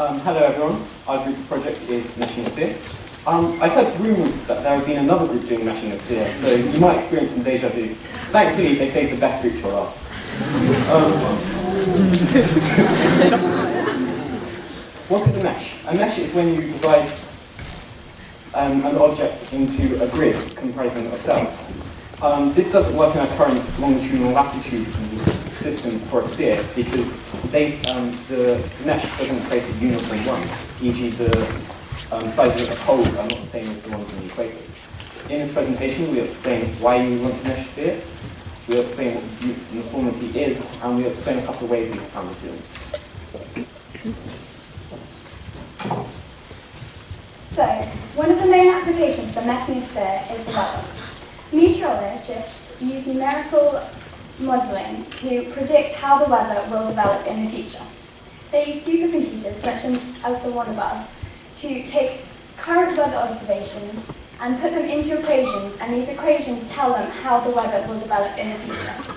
Hello everyone, our group's project is Meshing a Sphere. I've heard rumours that there have been another group doing Meshing a Sphere, so you might experience some deja vu. Thankfully, they saved the best group for last. What is a mesh? A mesh is when you divide an object into a grid comprising of cells. This doesn't work in our current longitudinal latitude system for a sphere because the mesh doesn't create a uniform one, e.g. the sizes of the poles are not the same as the ones in the equator. In this presentation, we'll explain why you want to mesh a sphere, we'll explain what uniformity is, and we'll explain a couple of ways we have found of doing it. So, one of the main applications for meshing a sphere is the weather. Meteorologists use numerical modelling to predict how the weather will develop in the future. They use supercomputers, such as the one above, to take current weather observations and put them into equations, and these equations tell them how the weather will develop in the future.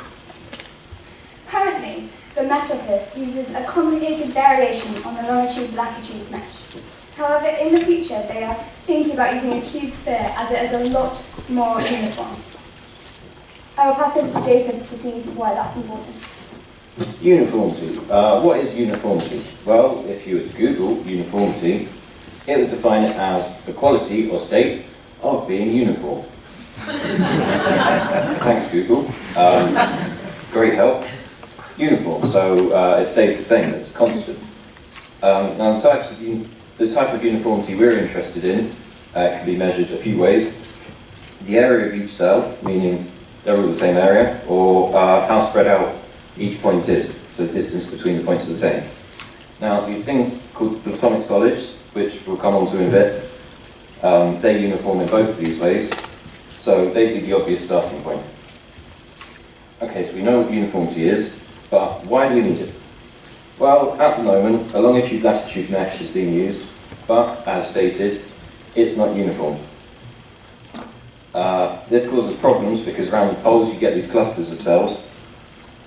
Currently, the mesh of this uses a complicated variation on the longitude-latitude mesh. However, in the future, they are thinking about using a cube sphere as it is a lot more uniform. I will pass over to Jacob to see why that's important. Uniformity. What is uniformity? Well, if you were to Google uniformity, it would define it as the quality or state of being uniform. Thanks, Google. Great help. Uniform, so it stays the same, it's constant. Now, the type of uniformity we're interested in can be measured a few ways. The area of each cell, meaning they're all the same area, or how spread out each point is, so the distance between the points are the same. Now, these things called platonic solids, which we'll come on to in a bit, they're uniform in both of these ways, so they'd be the obvious starting point. Okay, so we know what uniformity is, but why do we need it? Well, at the moment, a longitude-latitude mesh is being used, but, as stated, it's not uniform. This causes problems because around the poles you get these clusters of cells.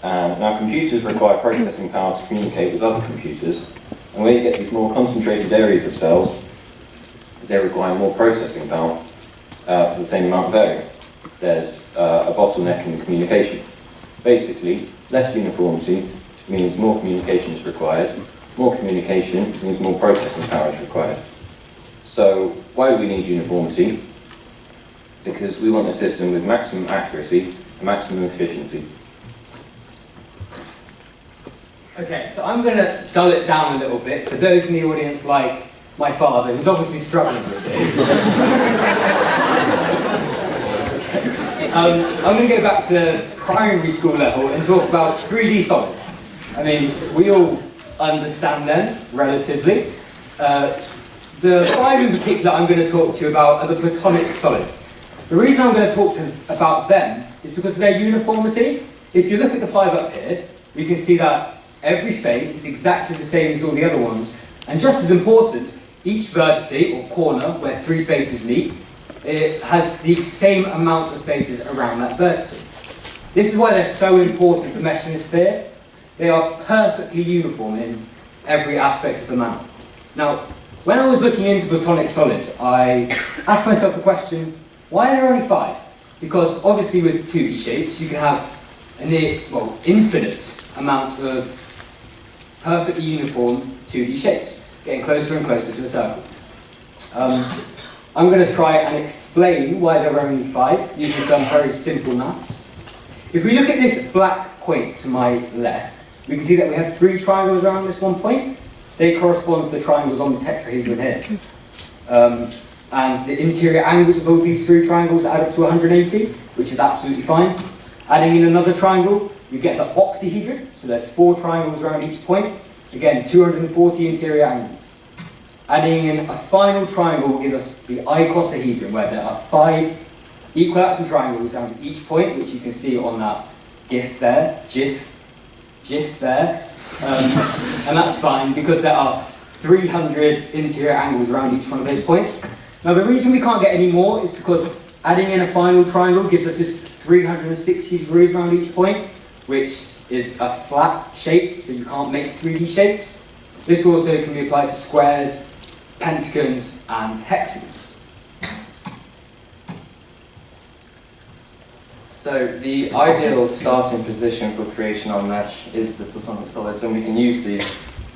Now computers require processing power to communicate with other computers, and when you get these more concentrated areas of cells, they require more processing power for the same amount of area. There's a bottleneck in communication. Basically, less uniformity means more communication is required. More communication means more processing power is required. So why do we need uniformity? Because we want a system with maximum accuracy and maximum efficiency. Okay, so I'm going to dull it down a little bit for those in the audience like my father, who's obviously struggling with this. I'm going to go back to primary school level and talk about 3D solids. I mean, we all understand them, relatively. The 5 in particular I'm going to talk to you about are the platonic solids. The reason I'm going to talk about them is because of their uniformity. If you look at the 5 up here, we can see that every face is exactly the same as all the other ones. And just as important, each vertex or corner where 3 faces meet, it has the same amount of faces around that vertex. This is why they're so important for meshing a sphere. They are perfectly uniform in every aspect of the manner. Now, when I was looking into platonic solids, I asked myself the question, why are there only 5? Because obviously with 2D shapes, you can have an infinite amount of perfectly uniform 2D shapes, getting closer and closer to a circle. I'm going to try and explain why there are only 5 using some very simple maths. If we look at this black point to my left, we can see that we have 3 triangles around this one point. They correspond to the triangles on the tetrahedron here. And the interior angles of all these 3 triangles add up to 180, which is absolutely fine. Adding in another triangle, you get the octahedron, so there's 4 triangles around each point. Again, 240 interior angles. Adding in a final triangle will give us the icosahedron, where there are 5 equilateral triangles around each point, which you can see on that GIF there, GIF there. And that's fine, because there are 300 interior angles around each one of those points. Now the reason we can't get any more is because adding in a final triangle gives us this 360 degrees around each point, which is a flat shape, so you can't make 3D shapes. This also can be applied to squares, pentagons, and hexagons. So the ideal starting position for creation on mesh is the Platonic solids, and we can use these,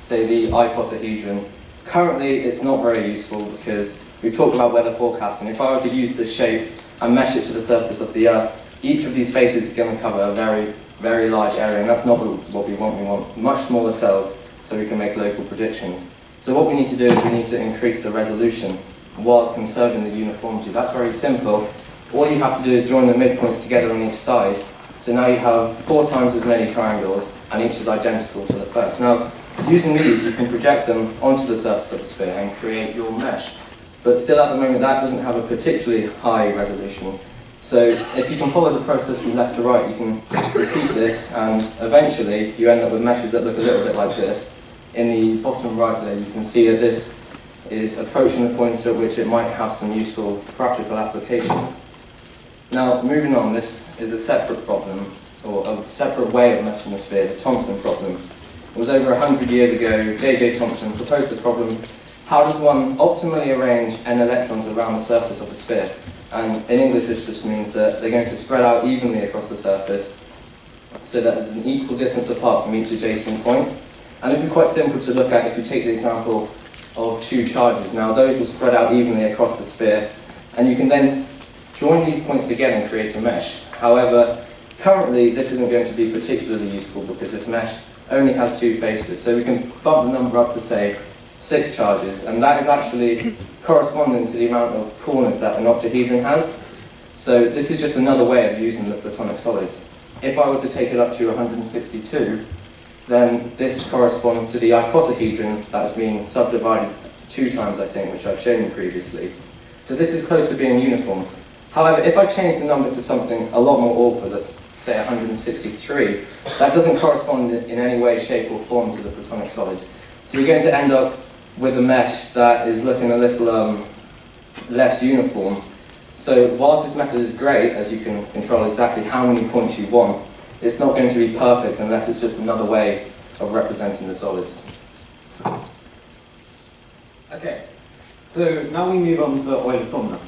say the icosahedron. Currently it's not very useful because we talked about weather forecasting. If I were to use this shape and mesh it to the surface of the Earth, each of these faces is going to cover a very, very large area, and that's not what we want. We want much smaller cells so we can make local predictions. So what we need to do is we need to increase the resolution whilst conserving the uniformity. That's very simple. All you have to do is join the midpoints together on each side. So now you have 4 times as many triangles, and each is identical to the first. Now, using these, you can project them onto the surface of the sphere and create your mesh. But still, at the moment, that doesn't have a particularly high resolution. So if you can follow the process from left to right, you can repeat this, and eventually you end up with meshes that look a little bit like this. In the bottom right there, you can see that this is approaching the point at which it might have some useful practical applications. Now, moving on, this is a separate problem, or a separate way of meshing the sphere, the Thomson problem. It was over 100 years ago, J.J. Thomson proposed the problem: how does one optimally arrange n electrons around the surface of the sphere? And in English this just means that they're going to spread out evenly across the surface so that there's an equal distance apart from each adjacent point. And this is quite simple to look at if you take the example of 2 charges. Now those will spread out evenly across the sphere, and you can then join these points together and create a mesh. However, currently this isn't going to be particularly useful because this mesh only has 2 faces. So we can bump the number up to, say, 6 charges, and that is actually corresponding to the amount of corners that an octahedron has. So this is just another way of using the Platonic solids. If I were to take it up to 162, then this corresponds to the icosahedron that's been subdivided 2 times, I think, which I've shown you previously. So this is close to being uniform. However, if I change the number to something a lot more awkward, let's say 163, that doesn't correspond in any way, shape or form to the Platonic solids. So you're going to end up with a mesh that is looking a little less uniform. So whilst this method is great, as you can control exactly how many points you want, it's not going to be perfect unless it's just another way of representing the solids. Okay, so now we move on to Euler's formula.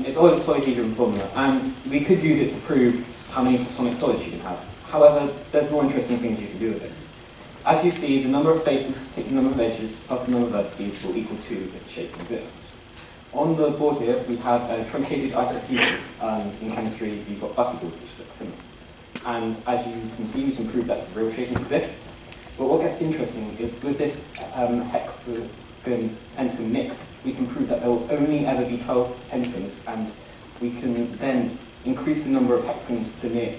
It's Euler's polyhedron formula, and we could use it to prove how many Platonic solids you can have. However, there's more interesting things you can do with it. As you see, the number of faces, take the number of edges, plus the number of vertices will equal 2 if the shape exists. On the board here, we have a truncated icosahedron. In chemistry, you've got buckyballs, which look similar. And as you can see, we can prove that the real shape exists. But what gets interesting is with this hexagon pentagon mix, we can prove that there will only ever be 12 pentagons, and we can then increase the number of hexagons to near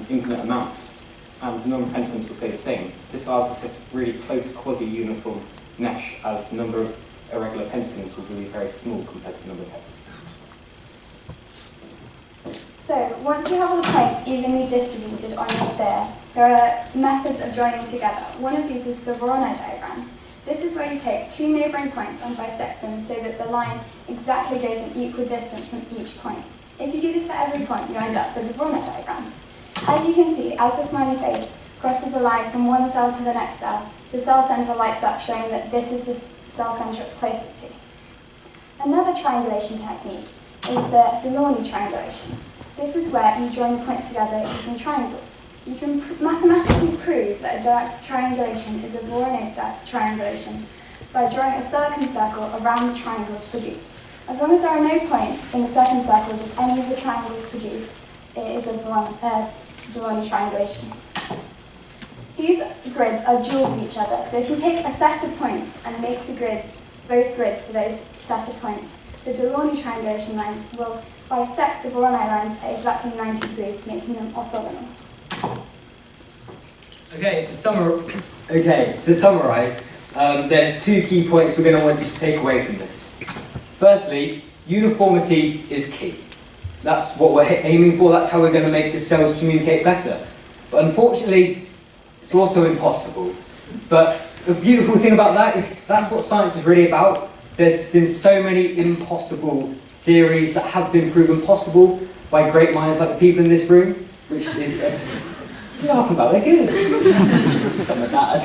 infinite amounts, and the number of pentagons will stay the same. This allows us to get a really close quasi-uniform mesh, as the number of irregular pentagons will be very small compared to the number of hexagons. So, once you have all the points evenly distributed on your sphere, there are methods of joining together. One of these is the Voronoi diagram. This is where you take 2 neighbouring points and bisect them so that the line exactly goes an equal distance from each point. If you do this for every point, you end up with the Voronoi diagram. As you can see, as the smiley face crosses a line from one cell to the next cell, the cell centre lights up, showing that this is the cell centre it's closest to. Another triangulation technique is the Delaunay triangulation. This is where you join the points together using triangles. You can mathematically prove that a direct triangulation is a Voronoi triangulation by drawing a circumcircle around the triangles produced. As long as there are no points in the circumcircles of any of the triangles produced, it is a Delaunay triangulation. These grids are duals of each other, so if you take a set of points and make the grids, both grids for those set of points, the Delaunay triangulation lines will bisect the Voronoi lines at exactly 90 degrees, making them orthogonal. Okay, to summarise, there's 2 key points we're going to want you to take away from this. Firstly, uniformity is key. That's what we're aiming for, that's how we're going to make the cells communicate better. But unfortunately, it's also impossible. But the beautiful thing about that is that's what science is really about. There's been so many impossible theories that have been proven possible by great minds like the people in this room, which is... laughing about, they're good. Some of that.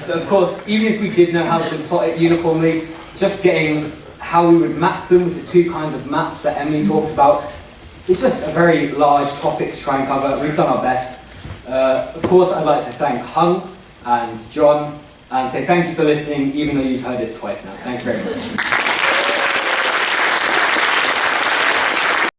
Of course, even if we did know how to plot it uniformly, just getting how we would map them with the two kinds of maps that Emily talked about, it's just a very large topic to try and cover. We've done our best. Of course, I'd like to thank Hung and John and say thank you for listening, even though you've heard it twice now. Thank you very much.